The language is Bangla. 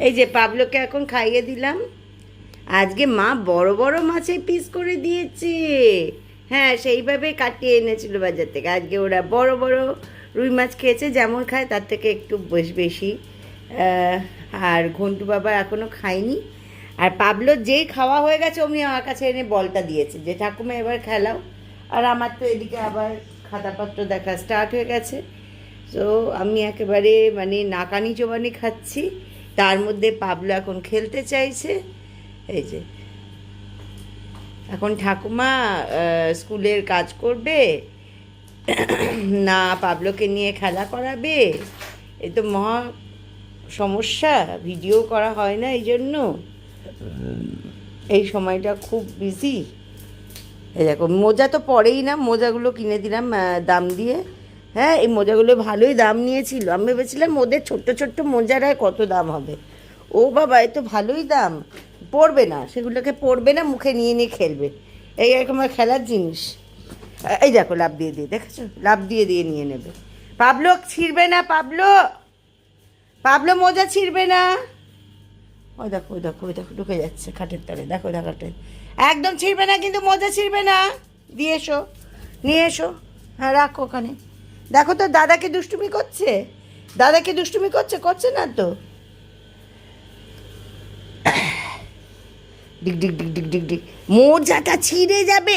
এই যে পাবলোকে এখন খাইয়ে দিলাম। আজকে মা বড় বড় মাছের পিস করে দিয়েছে। হ্যাঁ, সেইভাবে কাটিয়ে এনেছিল বাজার থেকে। আজকে ওরা বড় বড় রুই মাছ খেয়েছে, যেমন খায় তার থেকে একটু বেশি। আর ঘন্টু বাবা এখনও খায়নি। আর পাবলো যেই খাওয়া হয়ে গেছে অমনি আমার কাছে এনে বলটা দিয়েছে যে ঠাকুমা এবার খেলাও। আর আমার তো এদিকে আবার খাতাপত্র দেখা স্টার্ট হয়ে গেছে। তো আমি একেবারে মানে নাকানি চোবানি খাচ্ছি, তার মধ্যে পাবলো এখন খেলতে চাইছে। এই যে এখন ঠাকুমা স্কুলের কাজ করবে না পাবলোকে নিয়ে খেলা করাবে, এ তো মহা সমস্যা। ভিডিও করা হয় না, এই জন্য এই সময়টা খুব বিজি। এই দেখো মোজা তো পরেই না, মোজাগুলো কিনে দিলাম দাম দিয়ে। হ্যাঁ, এই মোজাগুলো ভালোই দাম নিয়েছিল। আমি ভেবেছিলাম ওদের ছোট্ট ছোট্ট মোজারায় কত দাম হবে। ও বাবা, এ তো ভালোই দাম। পরবে না, সেগুলোকে পরবে না, মুখে নিয়ে নিয়ে খেলবে। এই এরকম খেলার জিনিস। এই দেখো লাফ দিয়ে দিয়ে, দেখেছো, লাফ দিয়ে দিয়ে নিয়ে নেবে। পাবলো ছিঁড়বে না, পাবলো পাবলো মোজা ছিঁড়বে না। ওই দেখো ওই দেখো ওই দেখো ঢুকে যাচ্ছে খাটের তলে, দেখো দেখাটে। একদম ছিঁড়বে না কিন্তু, মোজা ছিঁড়বে না। দিয়ে এসো, নিয়ে এসো। হ্যাঁ, রাখো ওখানে। দেখো তো দাদাকে দুষ্টুমি করছে, দাদাকে দুষ্টুমি করছে, করছে না তো। ডিগ ডিগ ডিগ ডিগ ডিগ ডিগ, মোজাটা ছিঁড়ে যাবে।